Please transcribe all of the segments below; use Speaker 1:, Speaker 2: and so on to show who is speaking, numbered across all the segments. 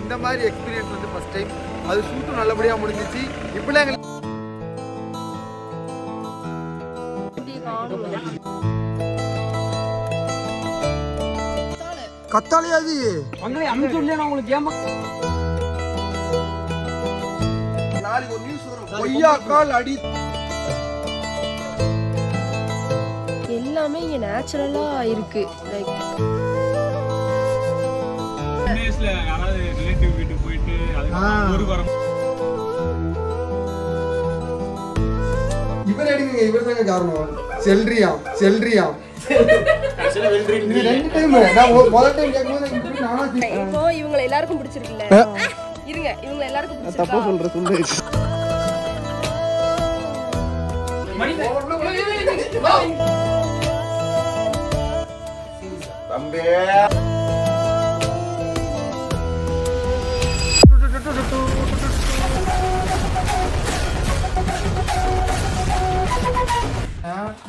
Speaker 1: இந்த மாதிரி எக்ஸ்பீரியன்ஸ் வந்து ஃபர்ஸ்ட் டைம். அது ஷூட்டும் நல்லபடியாக முடிஞ்சிச்சு. இப்படிலாம் எங்களுக்கு கத்தாலையாது உங்களுக்கு ஏமா நாளைக்கு ஒரு நியூஸ் வரும். கொய்யாக்கால் அடி
Speaker 2: எல்லாமே இங்க நேச்சுரலா இருக்கு. லைக்
Speaker 3: யாராவது ரிலேட்டிவ் வீட்டுக்கு போயிட்டு ஒரு வாரம்
Speaker 1: இவர் எடுங்க. இவர் தாங்க காரணம். செல்ரியாம் ரெண்டு டைம் நான் முதல் டைம் கேட்கும்போது நானா
Speaker 2: இப்போ இவங்க எல்லாருக்கும் பிடிச்சிருக்குல்ல? இருங்க, இவங்க எல்லாருக்கும் பிடிச்சிருக்கா?
Speaker 1: தப்பா சொல்லு தம்பி.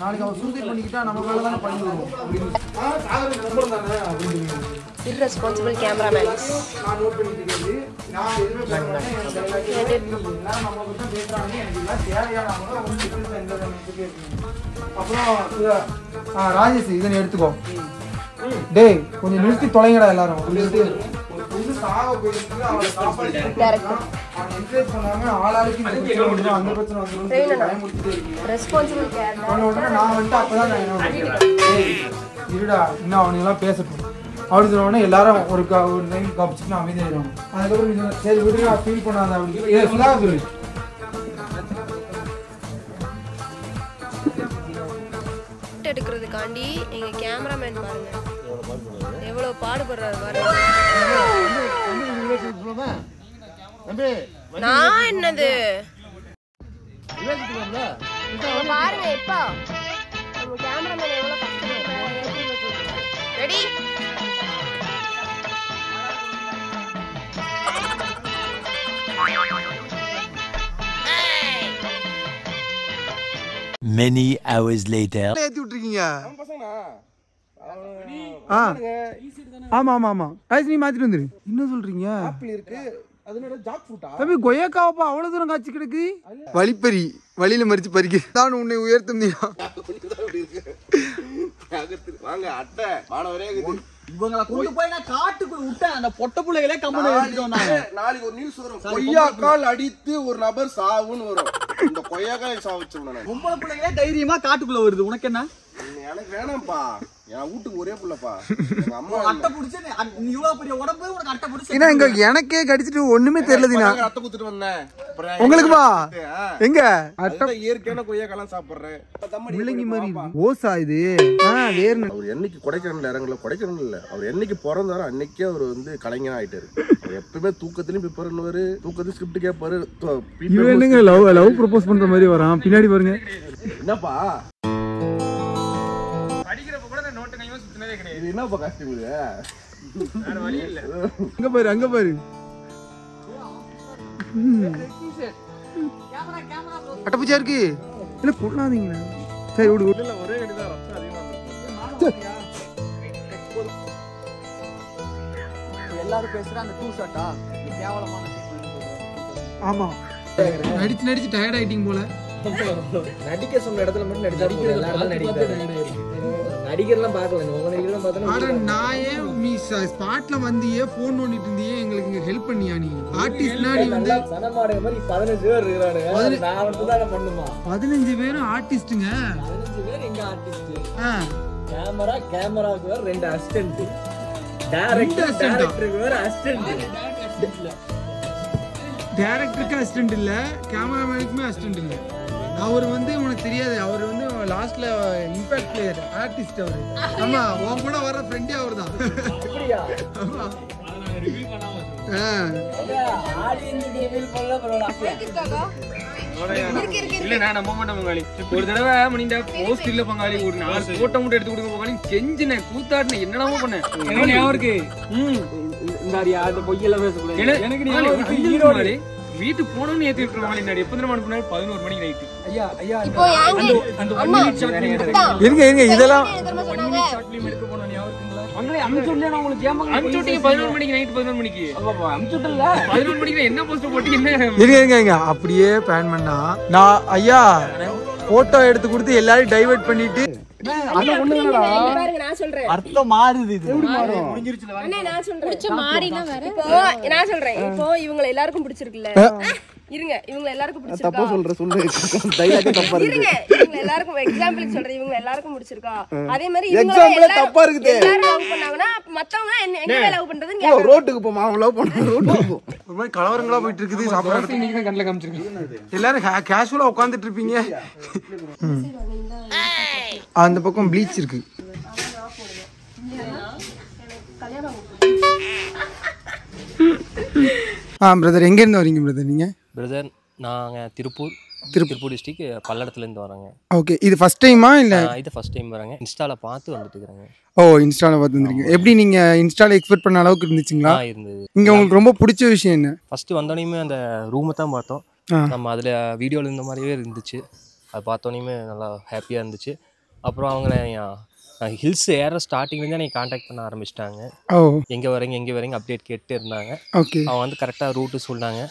Speaker 1: நாளைக்கு அவன் சூசைட் பண்ணிக்கிட்டா நம்ம மேல தானே பண்ணிடுவோம்.
Speaker 2: irresponsible cameraman.
Speaker 1: நான் நோட் பண்ணிட்டு நான் எதுவுமே பேச மாட்டேன். நம்ம கிட்ட பேசுறாங்க எனக்கு எல்லாம் தேவையானவங்க வந்து எந்த இருக்கு. அப்புறம் ராஜேஷ் இதை எடுத்துக்கோ. டேய் கொஞ்சம் நிறுத்தி தொலைங்கடா எல்லாரும். பொண்ணு சாக போயிருக்கு. அவளை சாப்பாடு என்கரேஜ் பண்ணாங்க. ஆளாளுக்கு அந்த பிரச்சனை வந்து
Speaker 2: ரெஸ்பான்சிபிள் கேமரா
Speaker 1: நான் வந்துட்டு அப்பதான் நான் என்ன இருடா இன்னும் அவனுங்கெல்லாம் பேசட்டும் அப்படி சொன்னோடனே எல்லாரும் ஒரு டைம் கப்பிச்சுட்டு அமைதியாயிடுவாங்க. அதுக்கப்புறம் சரி விடுங்க ஃபீல் பண்ணாத அப்படி சொல்லு.
Speaker 2: எடுக்கிறதுக்காண்டி எங்க கேமராமேன் பாருங்க எவ்வளவு பாடுபடுறாரு பாருங்க. நான் என்னது பாருங்க எப்பா நம்ம கேமராமேன் எவ்வளவு கஷ்டப்படுறாரு. Ready
Speaker 4: Many hours later.
Speaker 1: ஏத்தி விட்டுருக்கீங்க. ஆமா ஆமா ஆமா நீ மாத்திட்டு வந்துரு. என்ன சொல்றீங்க? ஆப்பிள் இருக்கு. அதனோட ஜாக் ஃப்ரூட்டா? தம்பி கொய்யாக்காவப்பா அவ்வளவு தூரம் காய்ச்சி கிடக்கு. வலிப்பறி வழியில மறிச்சு பறிக்க தான் உன்னை உயர்த்தும்தியா.
Speaker 5: வாங்க அட்டை மானவரே
Speaker 3: இவங்கள கொண்டு போய் நான் காட்டுக்குள்ள விட்டேன். அந்த பொட்ட புள்ளைகளே கம்பெனி எடுத்துட்டோம்.
Speaker 5: நாளைக்கு ஒரு நியூஸ் வரும். கொய்யாக்கால் அடித்து ஒரு நபர் சாவுன்னு வரும். இந்த கொய்யாக்காலை சாவிச்சிருந்தேன்.
Speaker 3: பொம்பளை பிள்ளைகளே தைரியமா காட்டுக்குள்ள வருது. உனக்கு என்ன?
Speaker 5: எனக்கு வேணாம்ப்பா. என் வீட்டுக்கு ஒரே புள்ளப்பா. எங்க அம்மா
Speaker 3: அட்டை புடிச்சு நீ இவ்வளவு பெரிய உடம்பு உனக்கு அட்டை புடிச்சு
Speaker 1: என்ன இங்க எனக்கே கடிச்சிட்டு ஒண்ணுமே தெரியலதினா.
Speaker 5: அட்டை குத்துட்டு வந்தேன்.
Speaker 1: உங்களுக்குமா எங்க
Speaker 5: அட்டை இயற்கையான கொய்யாக்காலாம் சாப்பிடுறேன்.
Speaker 1: முள்ளங்கி மாதிரி ஓசா இது. வேற
Speaker 5: அவர் என்னைக்கு கொடைக்கானல்ல இறங்கல. கொடைக்கானல் இல்ல அவர் என்னைக்கு பிறந்தாரோ அன்னைக்கே அவர் வந்து கலைஞனா ஆயிட்டாரு. எப்பவுமே தூக்கத்திலயும் பேப்பர் பண்ணுவாரு. தூக்கத்துல ஸ்கிரிப்ட் கேட்பாரு.
Speaker 1: என்னங்க லவ் ப்ரொபோஸ் பண்ற மாதிரி வரான் பின்னாடி பாருங்க.
Speaker 5: என்னப்பா
Speaker 3: படிக்கிறப்ப கூட நான் நோட்டு கையில சுத்தினதே கிடையாது.
Speaker 5: இது என்னப்பா காஸ்டியூம் இது?
Speaker 3: வேற வழி இல்ல.
Speaker 1: அங்க பாரு அங்க பாரு. அட்டப்பூச்சா இருக்கு. இல்ல கொள்ளாதீங்க. சரி விடு விடு.
Speaker 3: இல்ல ஒரே கடி தான் ரத்தம் அதிகமா இருக்கு. எல்லாரும் பேசுற அந்த டூ ஷாட்டா கேவலமான
Speaker 1: ஆமா நடிச்சு நடிச்சு டயர்ட் ஆயிட்டீங்க போல.
Speaker 6: நடிக்க சொன்ன இடத்துல மட்டும் நடிகர்லாம் பார்க்கல. உங்க நடிகர்லாம் பார்த்தா
Speaker 1: நான் ஏன் நீ ஸ்பாட்ல வந்தியே போன் நோண்டிட்டு இருந்தியே எங்களுக்கு இங்க ஹெல்ப் பண்ணியா? நீ ஆர்டிஸ்ட்னா நீ வந்து
Speaker 6: சனமாடுற மாதிரி 15 பேர் இருக்கானுங்க. நான் மட்டும் தான் பண்ணுமா?
Speaker 1: 15 பேரும் ஆர்டிஸ்டுங்க.
Speaker 6: 15 பேர் எங்க ஆர்டிஸ்ட். கேமராக்கு வேற 2 அசிஸ்டன்ட். டைரக்டருக்கு வேற அசிஸ்டன்ட்.
Speaker 1: டைரக்டருக்கு அசிஸ்டன்ட் இல்ல, கேமராமேனுக்குமே அசிஸ்டன்ட் இல்ல. அவர் வந்து உனக்கு தெரியாது. அவர் வந்து லாஸ்ட்ல இம்பாக்ட் பிளேயர் ஆர்டிஸ்ட் அவரு. ஆமா உன் கூட வர ஃப்ரெண்டே அவர் தான்.
Speaker 6: அப்படியா?
Speaker 1: ஆமா
Speaker 3: ரிவ்யூ பண்ணாம
Speaker 6: ஆடியன்ஸ் ரிவ்யூ பண்ணல பரவாயில்லை.
Speaker 3: இல்ல நான் நம்ப மாட்டேன் பங்காளி. ஒரு தடவை மணிண்டா போஸ்ட் இல்ல பங்காளி. ஒரு 4 போட்டோ மட்டும் எடுத்து கொடுங்க பங்காளி. செஞ்சினேன் கூத்தாடினேன் என்னென்னமோ பண்ணேன். எனக்கு ஞாபகம் இருக்கு.
Speaker 6: இந்த அந்த பொய்யெல்லாம் பேசக்கூடாது.
Speaker 3: எனக்கு ஞாபகம் இருக்கு. ஈரோடு வீட்டுக்கு போனோம்னு ஏத்தி விட்டுற மாதிரி நான் எப்ப தினமும் அனுப்புனாரு 11 மணிக்கு நைட்டு.
Speaker 6: ஐயா ஐயா
Speaker 2: இப்போ
Speaker 3: அந்த 1 மினிட் ஷார்ட் ஃபிலிம்
Speaker 1: இருங்க இருங்க இதெல்லாம்
Speaker 3: 1 மினிட் ஷார்ட் ஃபிலிம் எடுக்க போனோம் ஞாபகம் இருக்குங்களா?
Speaker 6: மங்களே அம்சுட்ல நான் உங்களுக்கு கேம்பங்க
Speaker 3: அம்சுட்டிங்க 11 மணிக்கு நைட் 11 மணிக்கு
Speaker 6: அம்சுட்ல
Speaker 3: 11 மணிக்கு என்ன போஸ்ட் போட்டு என்ன
Speaker 1: இருங்க அப்படியே பிளான் பண்ணா நான் ஐயா போட்டோ எடுத்து கொடுத்து எல்லாரையும் டைவர்ட் பண்ணிட்டு
Speaker 2: பாருங்க நான் சொல்றேன்
Speaker 6: அர்த்தம் மாறுது இது
Speaker 2: அண்ணே நான் சொல்றேன் பிடிச்ச மாறினா வேற இப்போ நான் சொல்றேன் இப்போ இவங்க எல்லாருக்கும் பிடிச்சிருக்குல்ல இருங்க இவங்க எல்லாருக்கும் பிடிச்சிருக்கா
Speaker 5: தப்பா சொல்லு டைலாக் தப்பா இருக்கு
Speaker 2: இருங்க இவங்க எல்லாருக்கும் எக்ஸாம்பிளுக்கு சொல்றேன் இவங்க எல்லாருக்கும் பிடிச்சிருக்கா அதே மாதிரி
Speaker 5: எக்ஸாம்பிளே தப்பா இருக்குது
Speaker 2: எல்லாரும் லவ் பண்ணாங்கன்னா மத்தவங்க எங்க லவ் பண்றதுன்னு கேக்குறாங்க
Speaker 5: ரோட்டுக்கு போ மாமா லவ் பண்ணு ரோட்டுக்கு போ
Speaker 1: ஒரு மாதிரி கலவரங்களா போயிட்டு இருக்குது சாப்பாடு
Speaker 3: இன்னைக்கு தான் கண்ணில் காமிச்சிருக்கேன்
Speaker 1: எல்லாரும் கேஷுவலா உட்காந்துட்டு இருப்பீங்க அந்த பக்கம் ப்ளீச் இருக்கு பிரதர் எங்க இருந்து வரீங்க பிரதர் நீங்க
Speaker 7: பிரதர் நாங்கள் திருப்பூர் டிஸ்ட்ரிக்ட் பல்லடத்துலேருந்து வரோங்க.
Speaker 1: ஓகே இது ஃபர்ஸ்ட் டைமா இல்லை
Speaker 7: இது ஃபர்ஸ்ட் டைம் வராங்க. இன்ஸ்டாவில் பார்த்து வந்துட்டு இருக்கிறாங்க.
Speaker 1: ஓ இன்ஸ்டாவில் பார்த்து வந்துருக்கீங்க. எப்படி நீங்கள் இன்ஸ்டாவில் எக்ஸ்பெக்ட் பண்ண அளவுக்கு இருந்துச்சுங்களா?
Speaker 7: இருந்தது.
Speaker 1: இங்கே உங்களுக்கு ரொம்ப பிடிச்ச விஷயம் என்ன?
Speaker 7: ஃபஸ்ட்டு வந்தோடனே அந்த ரூமை தான் பார்த்தோம். நம்ம அதில் வீடியோவில் இருந்த மாதிரியே இருந்துச்சு. அது பார்த்தோன்னே நல்லா ஹாப்பியாக இருந்துச்சு. அப்புறம் அவங்கள ஹில்ஸ் ஏற ஸ்டார்டிங்லேருந்து எனக்கு காண்டாக்ட் பண்ண ஆரம்பிச்சிட்டாங்க.
Speaker 1: ஓ
Speaker 7: எங்கே வரீங்க அப்டேட் கேட்டு இருந்தாங்க.
Speaker 1: ஓகே
Speaker 7: அவங்க வந்து கரெக்டாக ரூட்டு சொன்னாங்க.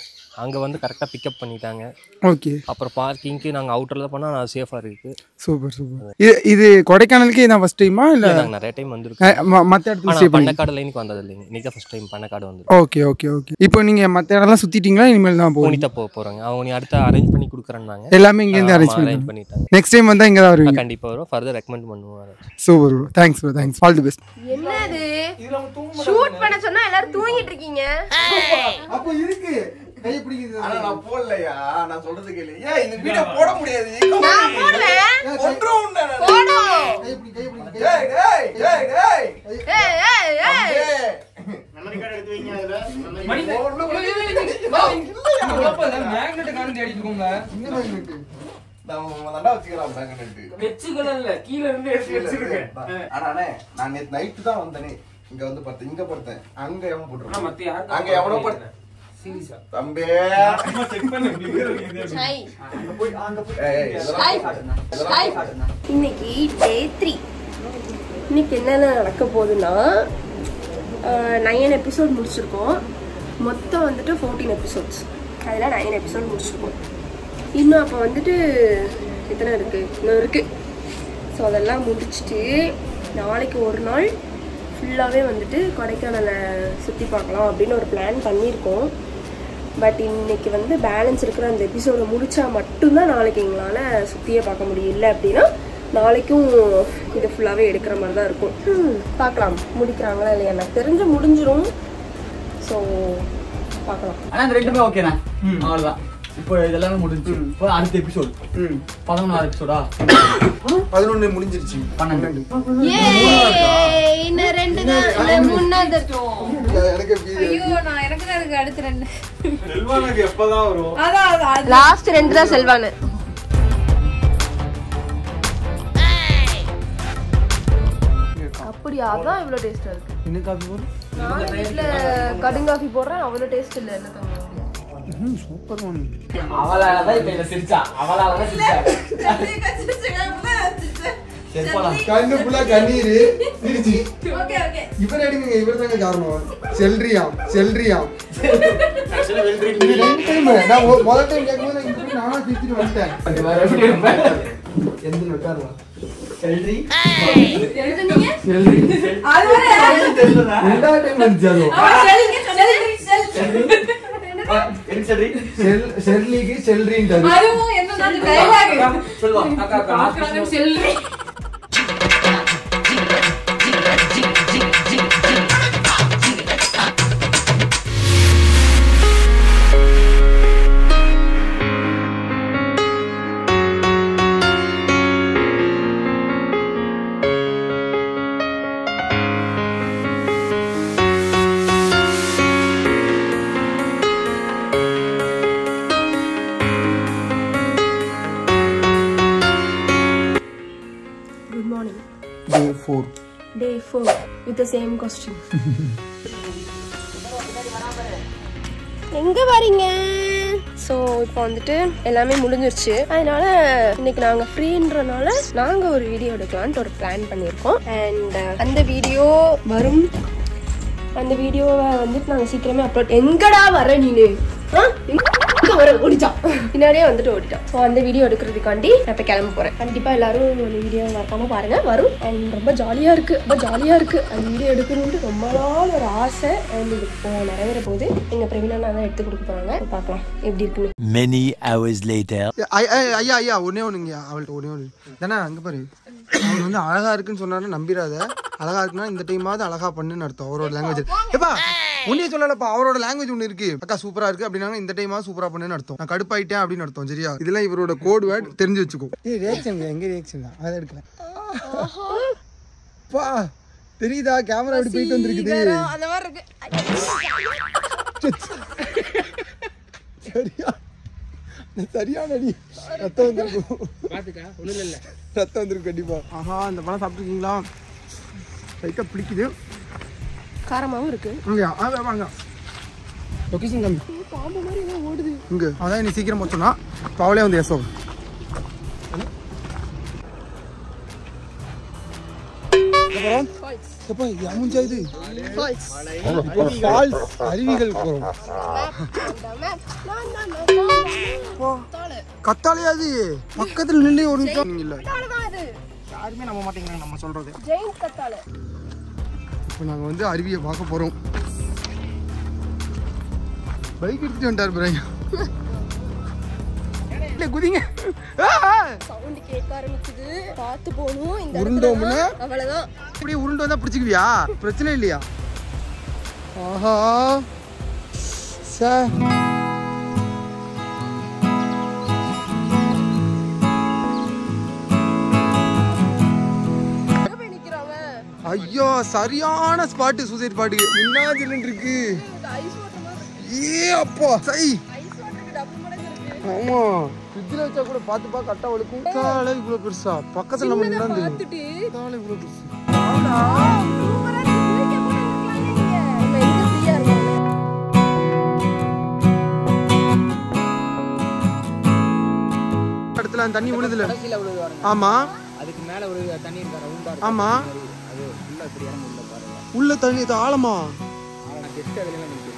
Speaker 7: அங்கே வந்து கரெக்டாக பிக்கப் பண்ணிட்டாங்க.
Speaker 1: ஓகே
Speaker 7: அப்புறம் பார்க்கிங்க்கு நாங்கள் அவுட்டரில் பண்ணால் நான் சேஃபாக இருக்குது.
Speaker 1: Super super. இது கொடைக்கானலுக்கு இதான் ஃபர்ஸ்ட் டைமா இல்லை?
Speaker 7: நாங்கள் நிறைய டைம் வந்துருக்கோம்.
Speaker 1: மற்ற இடத்துல
Speaker 7: பண்ணக்காடு லைனுக்கு வந்தது இல்லைங்க. இன்னைக்கு தான் ஃபர்ஸ்ட் டைம் பண்ணக்காடு வந்து.
Speaker 1: Okay okay okay. இப்போ நீங்கள் மற்ற இடம்லாம் சுற்றிட்டீங்களா? இனிமேல் தான்
Speaker 7: போனிட்டா போகிறாங்க. அவங்க நீ அடுத்த அரேஞ்ச் பண்ணி கொடுக்குறேன்னாங்க.
Speaker 1: எல்லாமே இங்கேருந்து அரேஞ்ச்
Speaker 7: பண்ணிட்டாங்க.
Speaker 1: நெக்ஸ்ட் டைம் வந்தால் இங்கே தான் வருவீங்க?
Speaker 7: கண்டிப்பாக வரும். ஃபர்தர் ரெக்கமெண்ட் பண்ணுவாங்க.
Speaker 1: Super bro. Thanks bro. Thanks. All the best.
Speaker 2: என்னது ஷூட் பண்ண சொன்னா எல்லாரும் தூங்கிட்டு இருக்கீங்க.
Speaker 1: அப்போ இருக்கு கை பிடிக்குது.
Speaker 5: ஆனா நான் போடலையா? நான் சொல்றது கேளு. ஏய் இந்த வீடியோ போட முடியாது.
Speaker 2: நான் போடுறேன்.
Speaker 5: ஒன்றும் உண்டா நான்.
Speaker 2: போடு.
Speaker 5: கை பிடி. டேய்.
Speaker 2: ஏய்.
Speaker 5: மெமரி கார்டு எடுத்து வைங்க அதுல.
Speaker 3: மணி மேக்னெட் கார்டு தேடிட்டு இருக்கோங்க.
Speaker 1: என்ன மேக்னெட்?
Speaker 5: நான் தண்டா வச்சுக்கறேன் மேக்னெட்.
Speaker 3: வெச்சுக்கலாம் இல்ல கீழ இருந்து எடுத்து வச்சிருக்கேன்.
Speaker 5: அண்ணே நான் நேத்து நைட் தான் வந்தனே. இங்க வந்து பார்த்தேன். இங்க படுத்தேன். அங்க எவன் போட்டுறான்?
Speaker 3: மத்த யார்
Speaker 5: அங்க எவனோ படுத்தேன். சீரியஸா தம்பி அம்மா செக் பண்ணு
Speaker 2: ஹாய்
Speaker 5: போய் அங்க போய் ஏய்
Speaker 2: ஹாய். இன்னைக்கு டே 3. இன்னைக்கு என்னென்ன நடக்க போகுதுன்னா 9 எபிசோட் முடிச்சிருக்கோம். மொத்தம் வந்துட்டு 14 எபிசோட்ஸ். அதில் 9 எபிசோட் முடிச்சிருக்கோம். இன்னும் அப்போ வந்துட்டு எத்தனை இருக்குது? இன்னும் இருக்குது. ஸோ அதெல்லாம் முடிச்சுட்டு நாளைக்கு ஒரு நாள் ஃபுல்லாகவே வந்துட்டு கொடைக்கானலை சுற்றி பார்க்கலாம் அப்படின்னு ஒரு பிளான் பண்ணியிருக்கோம். பட் இன்னைக்கு வந்து பேலன்ஸ் இருக்கிற அந்த எபிசோடை முடித்தா மட்டும்தான் நாளைக்கு எங்களால் சுற்றியே பார்க்க முடியும். இல்லை அப்படின்னா நாளைக்கும் இது ஃபுல்லாகவே எடுக்கிற மாதிரி தான் இருக்கும். பார்க்கலாம் முடிக்கிறாங்களா இல்லையா. எனக்கு தெரிஞ்சு முடிஞ்சிடும். ஸோ பார்க்கலாம்.
Speaker 6: ஆனால் இந்த ரெண்டுமே ஓகேண்ணா. அவ்வளோதான். இப்போ இதெல்லாமே முடிஞ்சு. இப்போ அடுத்த எபிசோட் 11 எபிசோடா?
Speaker 1: 11 முடிஞ்சிருச்சு.
Speaker 6: 12
Speaker 2: இன்னும் 2 தான். முன்னாடி
Speaker 1: எனக்கு
Speaker 2: எனக்கு தான் இருக்கு. அடுத்த 2
Speaker 1: செல்வானுக்கு எப்பதான் வரும்?
Speaker 2: லாஸ்ட் 2 தான் செல்வானு. அப்படியா? அதான் இவ்வளோ டேஸ்டா இருக்கு.
Speaker 1: என்ன காபி போடு?
Speaker 2: நான் வீட்டில் கடுங்காஃபி போடுறேன். அவ்வளோ டேஸ்ட் இல்லை. என்ன தோணும்?
Speaker 1: Super one.
Speaker 6: அவளால தான் இப்போ இதை சிரிச்சா. அவளால தான் சிரிச்சா.
Speaker 1: கண்ணு ஃபுல்லா கண்ணீர் சிரிச்சு. இவர் எடுங்க. இவர் தாங்க காரணம். செல்ரியாம். இது 2 டைம். நான் முதல் டைம் கேட்கும்போது நான் இப்படி நானா சிரிச்சுட்டு வந்துட்டேன். எந்த உட்காருவா செல்ரி ரெண்டாவது டைம் வந்துச்சு. செல்லிக்கு செல்ரின்றது. Day 4 with the same costume. எங்க வரீங்க?
Speaker 2: ஸோ இப்போ வந்துட்டு எல்லாமே முடிஞ்சிருச்சு. அதனால இன்னைக்கு நாங்கள் ஃப்ரீன்றனால நாங்கள் ஒரு வீடியோ எடுக்கலான்ட்டு ஒரு பிளான் பண்ணியிருக்கோம். அண்ட் அந்த வீடியோ வரும். அந்த வீடியோவை வந்துட்டு நாங்கள் சீக்கிரமே அப்லோட். எங்கடா வர நீனு வர ஓடிட்டான், பின்னாடியே வந்துட்டு ஓடிட்டான். ஸோ அந்த வீடியோ எடுக்கிறதுக்காண்டி நான் இப்போ கிளம்ப போகிறேன். கண்டிப்பாக எல்லாரும் அந்த வீடியோ மறக்காம பாருங்க, வரும். அண்ட் ரொம்ப ஜாலியாக இருக்கு அந்த வீடியோ எடுக்கணும்னு ரொம்ப நாள் ஒரு ஆசை. அண்ட் இது இப்போ நிறைவேற போகுது. எங்கள் பிரவீனா தான் எடுத்து கொடுக்க போகிறாங்க. பார்க்கலாம் எப்படி இருக்குன்னு.
Speaker 4: Many hours later.
Speaker 1: ஐயா ஒன்னே ஒண்ணுங்க, அவள்கிட்ட ஒன்னே ஒன்று தானே. அங்கே பாரு, அவர் வந்து அழகா இருக்குன்னு சொன்னாருன்னு நம்பிடாத. அழகா இருக்குன்னா இந்த டைமாவது அழகா பண்ணுன்னு அர்த்தம். அவரோட லாங்குவேஜ் எப்பா உன்னே சொல்லலப்பா, அவரோட லாங்குவேஜ் ஒன்று இருக்கு. அக்கா சூப்பரா இருக்கு அப்படின்னா இந்த டைமாவது சூப்பரா பண்ணுன்னு அர்த்தம். நான் கடுப்பாயிட்டேன் அப்படின்னு அர்த்தம். சரியா? இதெல்லாம் இவரோட கோட் வேர்ட், தெரிஞ்சு வச்சுக்கோ. ரியாக்ஷன் எங்க ரியாக்ஷன் தான் அதை எடுக்கல. பா தெரியுதா கேமரா அப்படி போயிட்டு வந்திருக்குது.
Speaker 2: அந்த மாதிரி இருக்கு.
Speaker 1: சரியா சரியான அடி. ரத்தம் வந்துருக்கும், ரத்தம் வந்துருக்கு கண்டிப்பா. ஆஹா, இந்த பழம் சாப்பிட்டுருக்கீங்களா? லைட்டாக பிடிக்குது,
Speaker 2: காரமாகவும் இருக்கு.
Speaker 1: வாங்க லொக்கேஷன் கம்மி
Speaker 2: பாம்பு மாதிரி ஏதோ ஓடுது
Speaker 1: இங்கே. அதான் நீ சீக்கிரம் மொத்தம்னா இப்போ அவளே வந்து எசோ. அருவிகள் போறோம். கத்தாலே அது பக்கத்துல நின்று ஒரு நிமிஷம் இல்ல, யாருமே நம்ப மாட்டேங்கிறாங்க நம்ம சொல்றது. இப்போ நாங்க வந்து அருவியை பார்க்க போறோம். பைக் எடுத்துட்டு வந்துட்டாரு பிரையா. இல்ல குதிங்க,
Speaker 2: சவுண்ட் கேட்க ஆரம்பிக்குது. பார்த்து போணும். இந்த
Speaker 1: உருண்டோம்னா
Speaker 2: அவ்வளவுதான்.
Speaker 1: இப்படியே உருண்டு வந்தா பிடிச்சிக்குவியா? பிரச்சனை இல்லையா? ஆஹா சார், ஐயோ சரியான ஸ்பாட்டு, சூசைட் ஸ்பாட்டுக்கு. என்ன ஜில்லுன்னு இருக்கு. ஏ அப்பா சை. ஆமா, ஃப்ரிட்ஜ்ல வச்சா கூட பாத்து கரெக்டா ஒழுக்கும். தாளை இவ்வளவு பெருசா பக்கத்துல நம்ம நின்னா தெரியும். தாளை இவ்வளவு பெருசு. இடத்துல தண்ணி விழுதுல. ஆமா,
Speaker 3: அதுக்கு மேல ஒரு தண்ணி இருக்கா?
Speaker 1: ஆமா,
Speaker 3: அது உள்ள இப்படி இறங்க உள்ள பாருங்க.
Speaker 1: உள்ள தண்ணி ஆழமா?
Speaker 3: நான் ஜஸ்ட் அதுல நினைக்கிறேன்.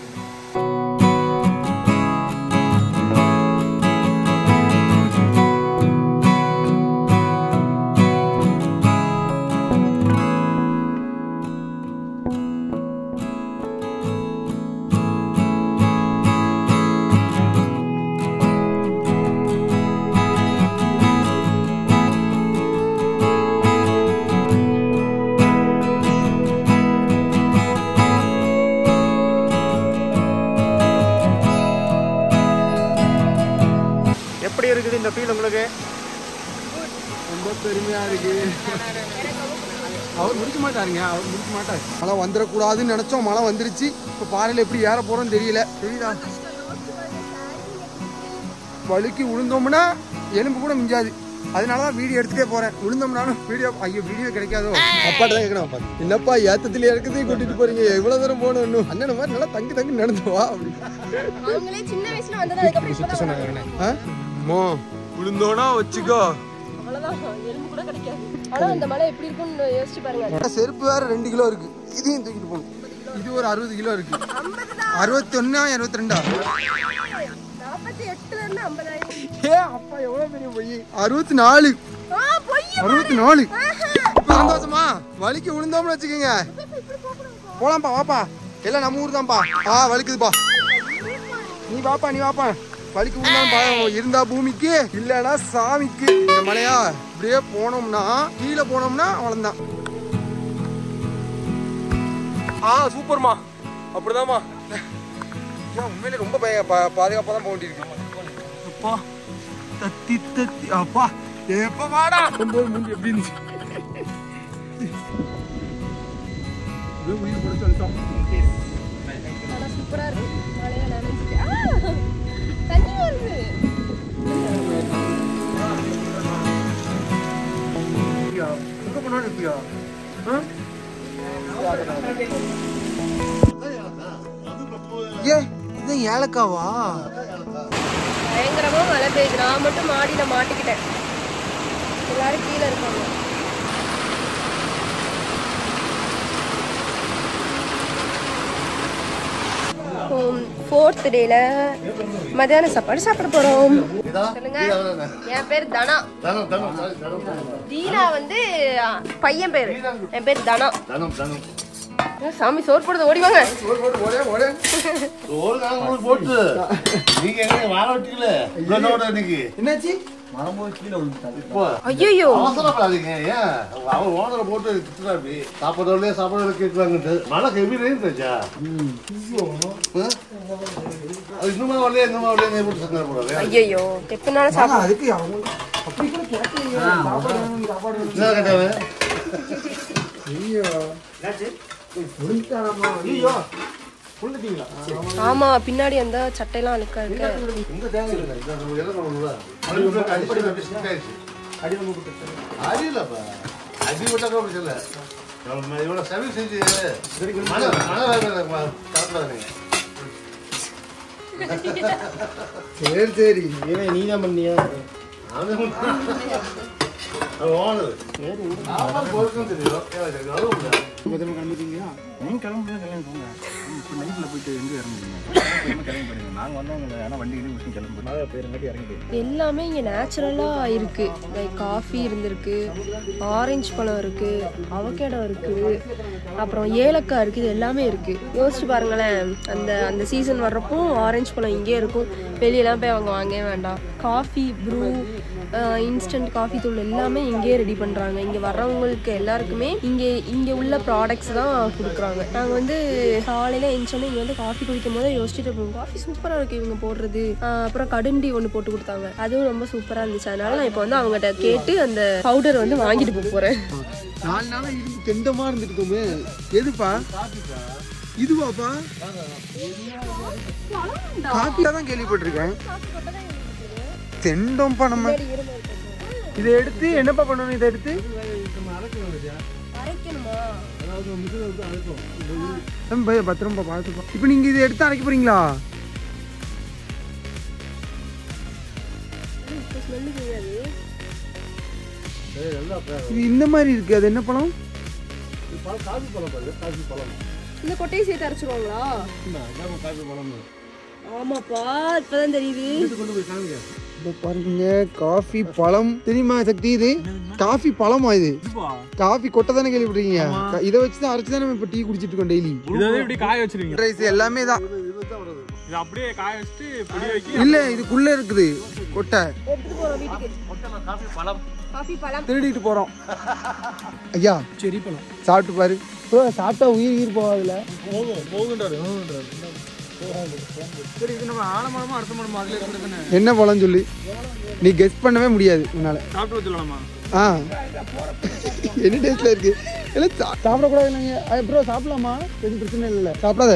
Speaker 1: எப்படி இருக்குது இந்த ஃபீல் உங்களுக்கு? ரொம்ப பெருமையா இருக்கு. அவர் முடிக்க மாட்டாருங்க, அவர் முடிக்க மாட்டார். மழை வந்துடக்கூடாதுன்னு நினைச்சோம், மழை வந்துருச்சு. இப்போ பாறையில் எப்படி ஏற போறோம்னு தெரியல. தெரியுதா? வழுக்கி விழுந்தோம்னா எலும்பு கூட மிஞ்சாது. அதனாலதான் வீடியோ எடுத்துட்டே போறேன். விழுந்தோம்னாலும் வீடியோ வீடியோ கிடைக்காதோ. அப்பாட்ட தான் கேட்கணும், என்னப்பா ஏத்தத்துல இறக்கத்தையும் கூட்டிட்டு போறீங்க, எவ்வளவு தூரம் போகணும்? அண்ணன் மாதிரி நல்லா தங்கி நடந்து வா
Speaker 2: அவங்களே சின்ன வயசுல வந்தது. அதுக்கப்புறம்
Speaker 1: சொன்னாங்க விழுந்தோனா வச்சுக்கோ,
Speaker 2: அவ்வளவுதான், எலும்பு கூட கிடைக்காது. ஆனா இந்த மலை எப்படி இருக்கும்னு யோசிச்சு பாருங்க.
Speaker 1: செருப்பு வேற 2 கிலோ இருக்கு, இதையும் தூக்கிட்டு போகணும். இது ஒரு 60 கிலோ இருக்கு. 61 62
Speaker 2: 48ல இருந்து 50.
Speaker 1: ஏ அப்பா எவ்வளவு பெரிய பொய். 64 64 சந்தோஷமா? வலிக்கு விழுந்தோம்னு வச்சுக்கோங்க. போலாம்ப்பா, வாப்பா, எல்லாம் நம்ம ஊர் தான்ப்பா. வலிக்குதுப்பா, நீ வாப்பா. வலிக்கு விழுந்தாலும் இருந்தா பூமிக்கு, இல்லைன்னா சாமிக்கு. இந்த மலையா இப்படியே போனோம்னா, கீழே போனோம்னா அவ்வளவுதான். சூப்பர்மா, அப்படிதான்மா. உண்மையிலே ரொம்ப பாதுகாப்பா தான் போக வேண்டியிருக்கு. அப்பா தத்தி அப்பா எப்ப வாடா முந்தி எப்படி இருந்துச்சு. உயிர் கொடுத்து வந்துட்டோம்.
Speaker 2: சூப்பரா இருக்கு. மலையில நனைஞ்சிட்டு தண்ணி வருது.
Speaker 1: எங்க போனாலும் இருப்பியா? ஏ இது ஏலக்காவா?
Speaker 2: பயங்கரமா மழை பெய்யுது. நான் மட்டும் மாடியில மாட்டிக்கிட்டேன். எல்லாரும் கீழே இருக்காங்க. ஃபோர்த் டேல மத்தியான சாப்பாடு சாப்பிட போறோம். சொல்லுங்க. என் பேர் தனா. தீனா வந்து பையன் பேரு. என் பேர் தனா. சாமி சோறு போடுறது ஓடி வாங்க.
Speaker 1: என்னாச்சு?
Speaker 2: ஐயோ
Speaker 8: அவசரப்படாதீங்க. ஏன் அவர் ஓனரை போட்டு திட்டுறாப்பி சாப்பிட்றவங்களே சாப்பிட்றவங்க கேட்கலாங்கட்டு மழை ஹெவி ரெயின் பேச்சா அது இன்னுமா வரலையே இன்னுமா வரலையே எப்படி சங்கடப்படாது.
Speaker 2: ஐயோ எப்பனாலும் சாப்பிட
Speaker 1: அதுக்கு அவங்க அப்படி கூட கேட்கலையே. சாப்பாடு வேணும், சாப்பாடு வேணும்.
Speaker 8: என்ன கேட்டாவே
Speaker 1: ஐயோ முடிஞ்சாமா? ஐயோ புள்ளிட்டீங்களா?
Speaker 2: ஆமா பின்னாடி அந்த சட்டையெல்லாம் அழுக்கா இருக்கு.
Speaker 8: இந்த தேங்காய் இல்லை இந்த எல்லாம் அடியிலப்பா அடிபட்டாக்க அப்படி சொல்ல இவ்வளோ சர்வீஸ் செஞ்சு மழை சாப்பிடாதீங்க.
Speaker 1: சரி சரி நீ தான் பண்ணியா?
Speaker 8: ஓனர் பொறுக்கும் தெரியும்
Speaker 1: கிளம்பிட்டீங்களா?
Speaker 5: நீங்க கிளம்புங்க கிளம்பி இப்போ நைட்டில் போயிட்டு எங்கே இறங்குறீங்க? கிளம்பி போயிடுங்க. நாங்கள் வந்தவங்க ஆனால் வண்டி முடிச்சு கிளம்புறோம். அதை பேருங்காட்டி இறங்கிட்டு
Speaker 2: எல்லாமே இங்க நேச்சுரலா இருக்கு. லைக் காஃபி இருந்திருக்கு, ஆரஞ்சு பழம் இருக்கு, அவகேடோ இருக்கு, அப்புறம் ஏலக்காய் இருக்கு. இது எல்லாமே இருக்கு. யோசிச்சு பாருங்களேன். அந்த அந்த சீசன் வர்றப்போ ஆரஞ்சு பழம் இங்கே இருக்கும். வெளியெல்லாம் போய் அவங்க வாங்கவே வேண்டாம். காஃபி ப்ரூ, இன்ஸ்டன்ட் காஃபி தூள் எல்லாமே இங்கேயே ரெடி பண்ணுறாங்க. இங்கே வர்றவங்களுக்கு எல்லாருக்குமே இங்கே உள்ள ப்ராடக்ட்ஸ் தான் கொடுக்குறாங்க. நாங்கள் வந்து காலையில் எழுந்தோன்னே இங்கே வந்து காஃபி குடிக்கும் போது யோசிச்சுட்டு இருப்போம், காஃபி சூப்பராக இருக்குது இவங்க போடுறது. அப்புறம் கடுண்டி ஒன்று போட்டு கொடுத்தாங்க, அதுவும் ரொம்ப சூப்பராக இருந்துச்சு. அதனால நான் இப்போ வந்து அவங்ககிட்ட கேட்டு அந்த பவுடர் வந்து வாங்கிட்டு போக போகிறேன்.
Speaker 1: 4 நாளா இருந்து தெண்டமா இருந்துருக்கோமே. எதுப்பா இதுவாப்பா? காப்பியா தான் கேள்விப்பட்டிருக்கேன். தெண்டம்பா. நம்ம இதை எடுத்து என்னப்பா பண்ணணும்? இதை எடுத்து பத்திரமா பார்த்துப்பா. இப்போ நீங்க இதை எடுத்து அரைக்க போறீங்களா? இது இந்த மாதிரி இருக்கு. அது என்ன பழம்?
Speaker 2: இந்த கொட்டையை சேர்த்து அரைச்சிருவாங்களா? ஆமாப்பா இப்பதான் தெரியுது.
Speaker 1: பாருங்க காஃபி பழம் தெரியுமா சக்தி? இது காஃபி பழமா? இது காஃபி கொட்டை தானே கேள்விப்பட்டிருக்கீங்க? இதை வச்சுதான் அரைச்சு தான் நம்ம இப்ப டீ குடிச்சிட்டு இருக்கோம் டெய்லி.
Speaker 3: இப்படி காய வச்சிருக்கீங்க?
Speaker 1: ரைஸ் எல்லாமே தான்.
Speaker 3: இது அப்படியே காய வச்சுட்டு பொடி வைக்க
Speaker 1: இல்ல இதுக்குள்ள இருக்குது கொட்டை.
Speaker 2: எடுத்துட்டு போறோம் வீட்டுக்கு. காஃபி பழம்
Speaker 1: திருடிட்டு போறோம். ஐயா சரி பழம் சாப்பிட்டு பாரு. சாப்பிட்டா உயிர் போகாதுல. என்ன பழம் சொல்லி நீ கெஸ் பண்ணவே முடியாது உன்னால.
Speaker 3: சாப்பிட்டு வச்சுக்கலாமா?
Speaker 1: என்ன டேஸ்ட்ல இருக்கு? சாப்பிடக்கூடாது ப்ரோ. சாப்பிடலாமா? எதுவும் பிரச்சனை இல்லை. சாப்பிடாத.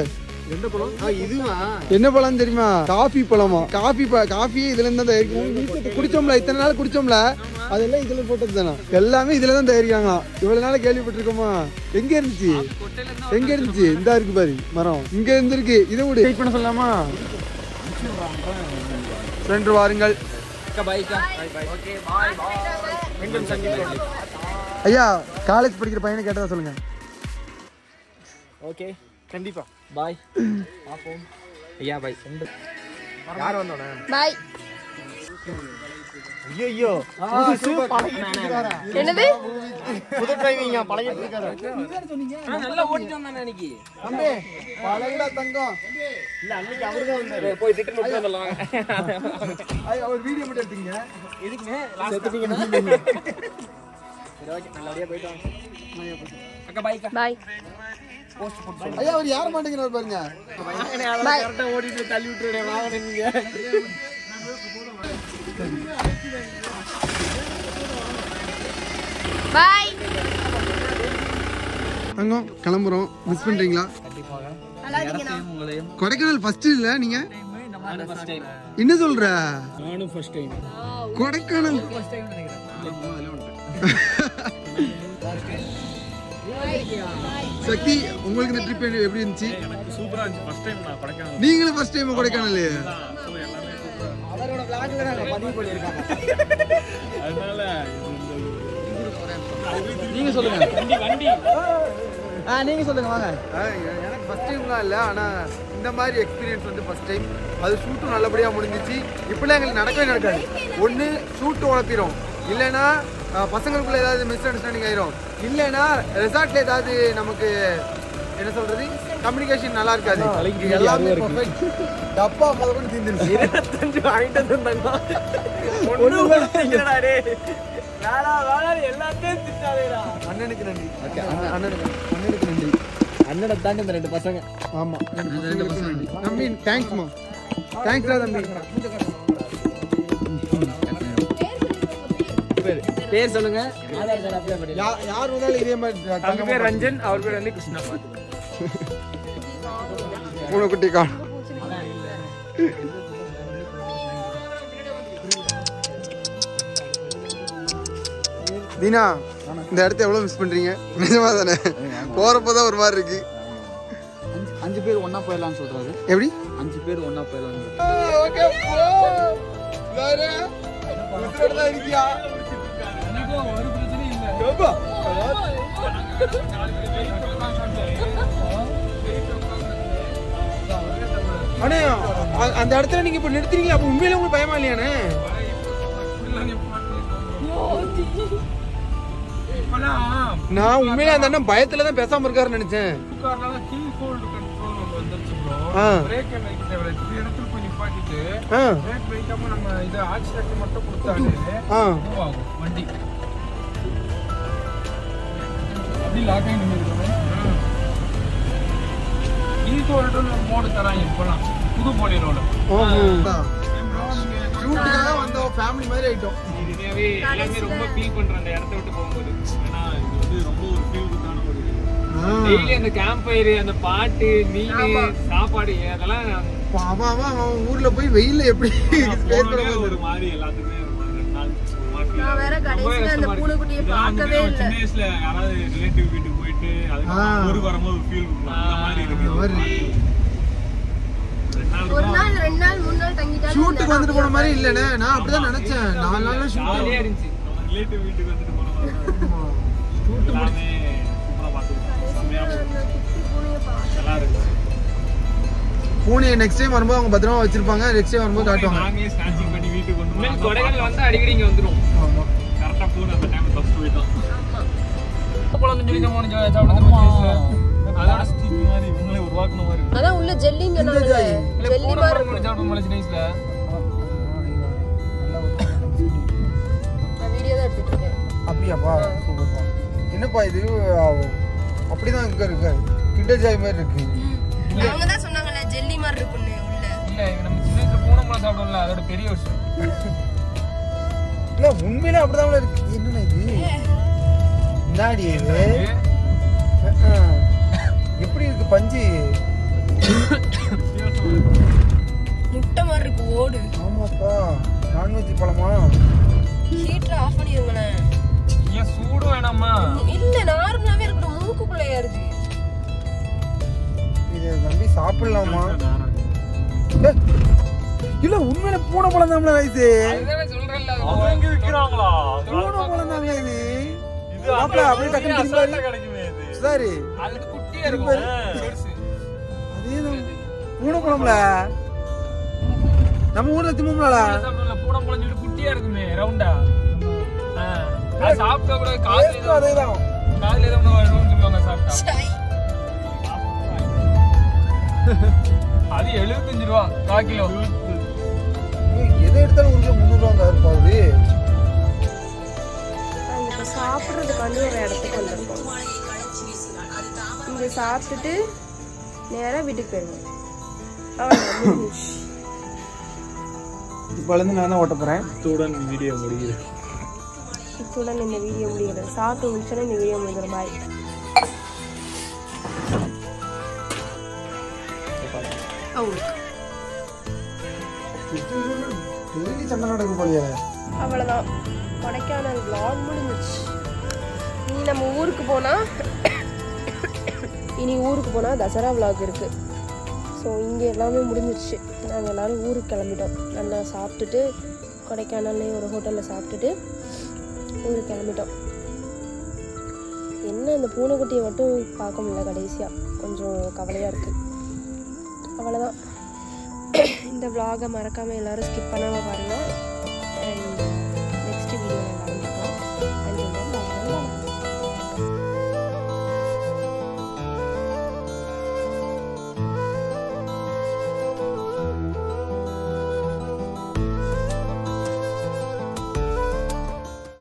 Speaker 1: என்ன பழம் தெரியுமா? காஃபி பழமா? காஃபியே இதுல இருந்து தான் தயாரிக்கணும். குடிச்சோம்ல இத்தனை நாள் குடிச்சோம்ல, அதெல்லாம் இதுல போட்டது தானே. எல்லாமே இதுல தான் தயாரிக்காங்களாம். இவ்வளவு நாள் கேள்விப்பட்டிருக்கோமா? எங்க இருந்துச்சு? எங்க இருந்துச்சு? இந்த இருக்கு பாரு மரம். இங்க இருந்திருக்கு. இதை விட வெயிட் பண்ண சொல்லலாமா? சென்று வாருங்கள். ஐயா காலேஜ் படிக்கிற பையனை கேட்டதா சொல்லுங்க.
Speaker 7: ஓகே கண்டிப்பா பாய். பாப்போம் ஐயா பாய். யார் வந்தோண்ணே?
Speaker 2: பாய்.
Speaker 7: ஐயோ
Speaker 2: என்னது
Speaker 7: புது டிரைவிங்க பழகிட்டு இருக்காரு. நல்லா ஓட்டிட்டு வந்தானே அன்னைக்கு.
Speaker 1: தம்பி பழகுடா தங்கம்.
Speaker 7: இல்ல அன்னைக்கு அவர்தான் வந்தாரு. போய் திட்டு மட்டும் வந்துடலாம்.
Speaker 1: அவர் வீடியோ மட்டும் எடுத்தீங்க.
Speaker 7: எதுக்குமே செத்துட்டீங்கன்னா சரி ஓகே நல்லபடியா போயிட்டு வாங்க. அக்கா பாய்க்கா.
Speaker 2: பாய்.
Speaker 1: ஐயா அவர் யார மாட்டேங்கிறார் பாருங்க.
Speaker 7: கரெக்டா ஓடிட்டு தள்ளி விட்டுறேன் வாங்க நீங்க.
Speaker 2: பாய்.
Speaker 1: தங்கம் கிளம்புறோம். மிஸ் பண்றீங்களா? கொடைக்கானல் ஃபர்ஸ்ட் இல்ல நீங்க? என்ன சொல்ற?
Speaker 3: நானும் ஃபர்ஸ்ட் டைம்
Speaker 1: கொடைக்கானல். சக்தி உங்களுக்கு இந்த ட்ரிப் எப்படி இருந்துச்சு?
Speaker 3: சூப்பரா இருந்துச்சு. ஃபர்ஸ்ட் டைம் நான் கொடைக்கானல்.
Speaker 1: நீங்களும் ஃபர்ஸ்ட் டைம் கொடைக்கானல்? கணக்குல நாங்க பதிவு பண்ணியிருக்காங்க.
Speaker 3: அதனால
Speaker 1: நீங்க சொல்லுங்க. நீங்க சொல்லுங்க வாங்க. எனக்கு ஃபர்ஸ்ட் டைம்லாம் இல்லை, ஆனால் இந்த மாதிரி எக்ஸ்பீரியன்ஸ் வந்து ஃபர்ஸ்ட் டைம். அது ஷூட்டும் நல்லபடியாக முடிஞ்சிச்சு. இப்படிலாம் எங்களுக்கு நடக்கவே நடக்காது. ஒன்று ஷூட்டு உழப்பிடும், இல்லைன்னா பசங்களுக்குள்ள ஏதாவது மிஸ் அண்டர்ஸ்டாண்டிங் ஆயிரும், இல்லைன்னா ரெசார்ட்ல ஏதாவது நமக்கு என்ன சொல்றது கம்யூனிகேஷன் நல்லா இருக்காது. எல்லாமே பெர்ஃபெக்ட். டப்பா முதல்ல தீந்துருச்சு. 25 வாங்கிட்டு வந்தாங்க.
Speaker 3: எல்லாத்தையும் திட்டாதேடா.
Speaker 1: அண்ணனுக்கு நன்றி. அண்ணனுக்கு நன்றி.
Speaker 6: அண்ணனை தாண்டி இந்த 2 பசங்க.
Speaker 1: ஆமா பசங்களுக்கு நன்றி. தம்பி தேங்க்ஸ்மா. தேங்க்ஸ்டா தம்பி.
Speaker 6: பேர் சொல்லுங்க. ஆதார் கார்டு அப்ளை பண்ணி.
Speaker 1: யார் வந்தாலும் இதே மாதிரி
Speaker 3: தம்பி பேர் ரஞ்சன், அவர் பேர் வந்து கிருஷ்ணா.
Speaker 1: பூனைக்குட்டி கால். தீனா இந்த இடத்த எவ்வளவு மிஸ் பண்றீங்க? நிஜமா தானே? போறப்பதான் ஒரு மாதிரி இருக்கு.
Speaker 6: 5 பேர் ஒண்ணா போயிடலாம்னு சொல்றாரு.
Speaker 1: எப்படி
Speaker 6: 5 பேர் ஒண்ணா போயிடலாம்.
Speaker 1: ஓகே போ. வேற உத்தரடா இருக்கியா?
Speaker 3: ஒரு பிரச்சனையும் இல்ல.
Speaker 1: யோபா அண்ணே அந்த இடத்துல நீங்க இப்ப நிறுத்துறீங்களா? அப்ப உண்மையில உங்களுக்கு பயமா இல்லையானே? நான் உண்மையில அந்த அண்ணன் பயத்துல தான் பேசாம இருக்காருன்னு நினைச்சேன்.
Speaker 3: மோடு தராங்க இப்பெல்லாம் புது போலிரோட.
Speaker 1: ஷூட்டுக்காக வந்த ஃபேமிலி மாதிரி ஆயிட்டோம்.
Speaker 3: எல்லாமே ரொம்ப ஃபீல் பண்றேன் அந்த இடத்த விட்டு போகும்போது. ஏன்னா இது வந்து ரொம்ப ஒரு ஃபீல் குட்டான ஒரு டெய்லி அந்த கேம்ப் ஃபயர், அந்த பாட்டு, மீன், சாப்பாடு அதெல்லாம்
Speaker 1: அவன் ஊர்ல போய் வெயில்ல எப்படி
Speaker 3: ஒரு மாதிரி எல்லாத்துக்குமே 2 நாள்
Speaker 2: நான் வேற கடைசில அந்த பூனைக்குட்டியை பார்க்கவே இல்ல.
Speaker 3: சின்ன வயசுல யாராவது ரிலேட்டிவ் வீட்டுக்கு போயிட்டு அதுக்கு ஒரு வரும்போது ஃபீல் அந்த மாதிரி இருக்கு.
Speaker 2: ஒரு நாள் 2 நாள் 3 நாள் தங்கிட்டாலும்
Speaker 1: ஷூட்டுக்கு வந்துட்டு போன மாதிரி இல்லனே. நான் அப்படிதான் நினைச்சேன். 4 நாள்
Speaker 3: ஜாலியா இருந்துச்சு. நம்ம ரிலேட்டிவ் வீட்டுக்கு வந்துட்டு போன மாதிரி ஷூட் முடிஞ்சு சூப்பரா பாத்துட்டோம். செமையா நல்லா இருக்கு.
Speaker 1: பூனை நெக்ஸ்ட் டைம் வரும்போது அவங்க பத்திரமா வச்சிருப்பாங்க. நெக்ஸ்ட் டைம் வரும்போது காட்டுவாங்க.
Speaker 3: நாங்களே ஸ்நாச்சிங் பண்ணி வீட்டுக்கு வந்து கொடைக்கானல் வந்து அடிக்கடி இங்க வந்துரும்.
Speaker 1: ஆமா
Speaker 3: கரெக்டா போன அந்த டைம் ஃபர்ஸ்ட் போயிட்டோம். போலாம் சொல்லி நம்ம சாப்பிடுறது பிளேஸ்ல அதோட ஸ்டிக் மாதிரி இவங்களே உருவாக்குன மாதிரி.
Speaker 2: அதான் உள்ள ஜெல்லிங்கனால ஜெல்லி மாதிரி
Speaker 3: சாப்பிடுற மாதிரி நைஸ்ல.
Speaker 2: நான் வீடியோ தான் எடுத்துட்டு இருக்கேன்.
Speaker 1: அப்படியாப்பா? சூப்பர்ப்பா. என்னப்பா இது அப்படிதான் இங்க இருக்கு. கிண்டர் ஜாய் மாதிரி இருக்கு.
Speaker 2: அவங்க தான் சொன்னாங்கல ஜெல்லி மாதிரி இருக்குன்னு உள்ள.
Speaker 3: இல்ல நம்ம சின்ன வயசுல பூனம்பழம் சாப்பிடுவோம்ல அதோட பெரிய விஷயம்.
Speaker 1: இல்ல உண்மையிலே அப்படிதான் இருக்கு. என்னன்னா இது முன்னாடி இது எப்படி இருக்கு பஞ்சு?
Speaker 2: முட்டை மாதிரி இருக்கு ஓடு.
Speaker 1: ஆமாப்பா நான்வெஜ் பழமா?
Speaker 2: ஹீட்டர் ஆஃப் பண்ணிருங்கண்ணே.
Speaker 3: ஏன் சூடு வேணாமா?
Speaker 2: இல்ல நார்மலாவே இருக்கு. மூக்குக்குள்ளே ஏறுது.
Speaker 1: இது நம்பி சாப்பிடலாமா? இல்ல உண்மையில பூனை பழம் தான் ரைஸ்.
Speaker 3: அதுதான் சொல்றேன்ல அவங்க விக்கிறாங்களா?
Speaker 1: பூனை பழம் தான் இது. இது அப்படியே டக்குனு திரும்ப
Speaker 3: கிடைக்குமே இது.
Speaker 1: சரி
Speaker 3: அது குட்டியா இருக்கும். பெருசு.
Speaker 1: அதேதான் பூனை பழம்ல நம்ம ஊர்ல திமும்லடா.
Speaker 3: சாப்பிடுறல பூனம்பழம் சொல்லி குட்டியா இருக்குமே ரவுண்டா. அது சாப்பிட்டா கூட காதுல
Speaker 1: அதேதான்
Speaker 3: காதுல ஏதோ ஒன்னு சொல்லுவாங்க சாப்பிட்டா. அது 75 ரூபா 1/4 கிலோ.
Speaker 1: எதை எடுத்தாலும் ஒரு கிலோ 300 ரூபாங்க இருப்பாரு.
Speaker 2: இப்போ சாப்பிட்றதுக்காண்டி ஒரு இடத்துக்கு வந்திருக்கோம். இங்கே சாப்பிட்டுட்டு நேராக வீட்டுக்கு போயிடுவோம்.
Speaker 1: இப்போலேருந்து நான் தான் ஓட்ட போகிறேன்.
Speaker 3: இத்துடன் வீடியோ முடியுது.
Speaker 2: இத்துடன் இந்த வீடியோ முடிகிறது. சாப்பிட்டு முடிச்சோன்னா இந்த வீடியோ முடிகிற மாதிரி.
Speaker 1: டெய்லி சண்டை நடக்கும் போலியே.
Speaker 2: அவ்வளோதான், கொடைக்கானல் vlog முடிஞ்சிச்சு. இனி நம்ம ஊருக்கு போனால் தசரா vlog இருக்கு. ஸோ இங்கே எல்லாமே முடிஞ்சிருச்சு. நாங்கள் எல்லோரும் ஊருக்கு கிளம்பிட்டோம். நல்லா சாப்பிட்டுட்டு கொடைக்கானல்லே ஒரு ஹோட்டலில் சாப்பிட்டுட்டு ஊருக்கு கிளம்பிட்டோம். என்ன இந்த பூனைக்குட்டியை மட்டும் பார்க்க முடியல கடைசியாக, கொஞ்சம் கவலையாக இருக்குது. அவ்வளோதான். இந்த vlog-ஐ மறக்காமல் எல்லோரும் ஸ்கிப் பண்ணாமல் பாருங்கள்.